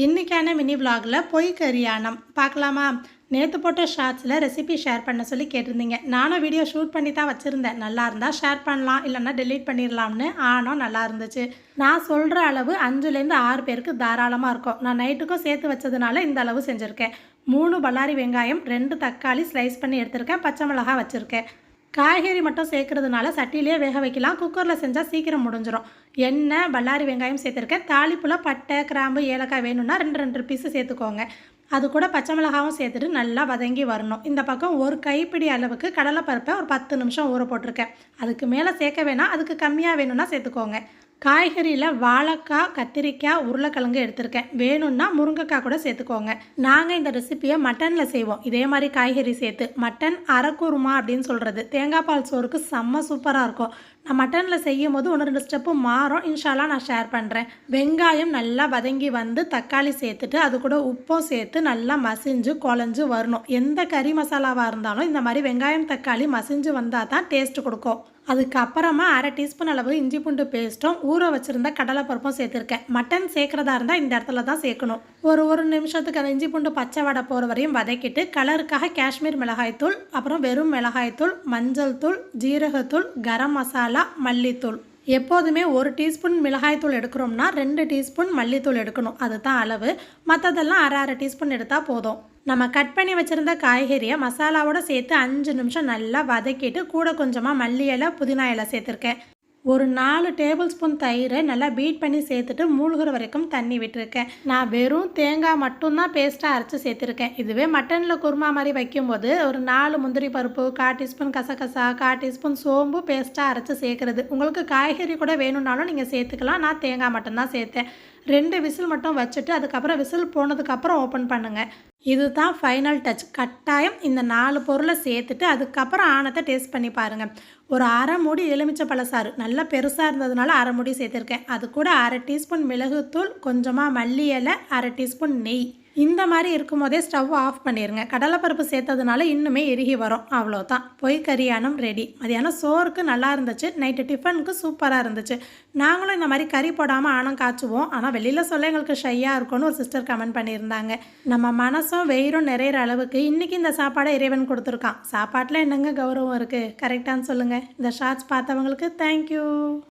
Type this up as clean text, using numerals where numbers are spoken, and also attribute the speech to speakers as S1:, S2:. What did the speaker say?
S1: இன்றைக்கான மினி விலாகில் பொய் கரியானம் பார்க்கலாமா? நேற்று போட்ட ஷார்ட்ஸில் ரெசிபி ஷேர் பண்ண சொல்லி கேட்டிருந்தீங்க. நானும் வீடியோ ஷூட் பண்ணி தான் வச்சுருந்தேன். நல்லா இருந்தால் ஷேர் பண்ணலாம், இல்லைன்னா டெலீட் பண்ணிடலாம்னு. ஆனால் நல்லா இருந்துச்சு. நான் சொல்கிற அளவு 5லேருந்து 6 பேருக்கு தாராளமாக இருக்கும். நான் நைட்டுக்கும் சேர்த்து வச்சதுனால இந்த அளவு செஞ்சுருக்கேன். 3 பல்லாரி வெங்காயம், 2 தக்காளி ஸ்லைஸ் பண்ணி எடுத்திருக்கேன், பச்சை மிளகாய் வச்சுருக்கேன். காய்கறி மட்டும் சேர்க்கறதுனால சட்டிலேயே வேக வைக்கலாம். குக்கரில் செஞ்சால் சீக்கிரம் முடிஞ்சிடும். எண்ணெய், பல்லாரி வெங்காயம் சேர்த்துருக்கேன். தாளிப்புல பட்டை, கிராம்பு, ஏலக்காய் வேணும்னா 2 பீஸு சேர்த்துக்கோங்க. அது கூட பச்சை மிளகாவும் சேர்த்துட்டு நல்லா வதங்கி வரணும். இந்த பக்கம் ஒரு கைப்பிடி அளவுக்கு கடலைப்பருப்பை ஒரு 10 நிமிஷம் ஊற போட்டிருக்கேன். அதுக்கு மேலே சேர்க்க வேணாம், அதுக்கு கம்மியாக வேணும்னா சேர்த்துக்கோங்க. காய்கறியில் வாழைக்காய், கத்திரிக்காய், உருளைக்கிழங்கு எடுத்திருக்கேன். வேணும்னா முருங்கைக்காய் கூட சேர்த்துக்கோங்க. நாங்கள் இந்த ரெசிப்பியை மட்டனில் செய்வோம். இதே மாதிரி காய்கறி சேர்த்து மட்டன் அரைக்குருமா அப்படின்னு சொல்கிறது. தேங்காய் பால் சோறுக்கு செம்ம சூப்பராக இருக்கும். நான் மட்டனில் செய்யும் போது 1-2 ஸ்டெப்பு மாறும். இன்ஷால்லாம் நான் ஷேர் பண்ணுறேன். வெங்காயம் நல்லா வதங்கி வந்து தக்காளி சேர்த்துட்டு அது கூட உப்பும் சேர்த்து நல்லா மசிஞ்சு குழஞ்சு வரணும். எந்த கறி மசாலாவாக இருந்தாலும் இந்த மாதிரி வெங்காயம் தக்காளி மசிஞ்சு வந்தால் தான் டேஸ்ட்டு கொடுக்கும். அதுக்கப்புறமா 1/2 டீஸ்பூன் அளவு இஞ்சி பூண்டு பேஸ்ட்டும் ஊற வச்சுருந்த கடலைப்பருப்பும் சேர்த்துருக்கேன். மட்டன் சேர்க்குறதா இருந்தால் இந்த இடத்துல தான் சேர்க்கணும். ஒரு நிமிஷத்துக்கு அந்த இஞ்சி பூண்டு பச்சை வடை போகிற வரையும் வதக்கிட்டு காஷ்மீர் காஷ்மீர் மிளகாய்த்தூள், அப்புறம் வெறும் மிளகாய்த்தூள், மஞ்சள் தூள், ஜீரகத்தூள், கரம் மசாலா, மல்லித்தூள். எப்போதுமே 1 டீஸ்பூன் மிளகாய்த்தூள் எடுக்கிறோம்னா 2 டீஸ்பூன் மல்லித்தூள் எடுக்கணும். அதுதான் அளவு. மற்றதெல்லாம் 1/2 டீஸ்பூன் எடுத்தால் போதும். நம்ம கட் பண்ணி வச்சுருந்த காய்கறியை மசாலாவோடு சேர்த்து 5 நிமிஷம் நல்லா வதக்கிட்டு கூட கொஞ்சமாக மல்லி இலை, புதினா இலை சேர்த்துருக்கேன். ஒரு 4 டேபிள் ஸ்பூன் தயிரை நல்லா பீட் பண்ணி சேர்த்துட்டு மூழ்கிற வரைக்கும் தண்ணி விட்டுருக்கேன். நான் வெறும் தேங்காய் மட்டும்தான் பேஸ்ட்டாக அரைச்சி சேர்த்துருக்கேன். இதுவே மட்டனில் குருமா மாதிரி வைக்கும்போது ஒரு 4 முந்திரி பருப்பு, 1/4 டீஸ்பூன் கசகசா, 1/4 டீஸ்பூன் சோம்பு பேஸ்ட்டாக அரைச்சி சேர்க்குறது. உங்களுக்கு காய்கறி கூட வேணும்னாலும் நீங்கள் சேர்த்துக்கலாம். நான் தேங்காய் மட்டும்தான் சேர்த்தேன். 2 விசில் மட்டும் வச்சுட்டு அதுக்கப்புறம் விசில் போனதுக்கப்புறம் ஓப்பன் பண்ணுங்கள். இதுதான் ஃபைனல் டச். கட்டாயம் இந்த 4 பொருளை சேர்த்துட்டு அதுக்கப்புறம் ஆனத்தை டேஸ்ட் பண்ணி பாருங்கள். ஒரு 1/2 மூடி எலுமிச்சை பழசாறு நல்லா பெருசாக இருந்ததுனால 1/2 மூடி சேர்த்துருக்கேன். அது கூட 1/2 டீஸ்பூன் மிளகுத்தூள், கொஞ்சமாக மல்லி இலை, 1/2 டீஸ்பூன் நெய். இந்த மாதிரி இருக்கும் போதே ஸ்டவ் ஆஃப் பண்ணிடுங்க. கடலைப்பருப்பு சேர்த்ததுனால இன்னுமே எருகி வரும். அவ்வளோதான், பொய் கரியானம் ரெடி. மதியானம் சோறுக்கு நல்லா இருந்துச்சு. நைட்டு டிஃபனுக்கு சூப்பராக இருந்துச்சு. நாங்களும் இந்த மாதிரி கறி போடாமல் ஆனம் காய்ச்சுவோம். ஆனால் வெளியில் சொல்ல எங்களுக்கு ஷையாக இருக்கும்னு ஒரு சிஸ்டர் கமெண்ட் பண்ணியிருந்தாங்க. நம்ம மனசும் வெயிரும் நிறையிற அளவுக்கு இன்றைக்கி இந்த சாப்பாடை இறைவன் கொடுத்துருக்கான். சாப்பாட்டில் என்னங்க கௌரவம் இருக்குது? கரெக்டானு சொல்லுங்கள். இந்த ஷார்ட்ஸ் பார்த்தவங்களுக்கு தேங்க்யூ.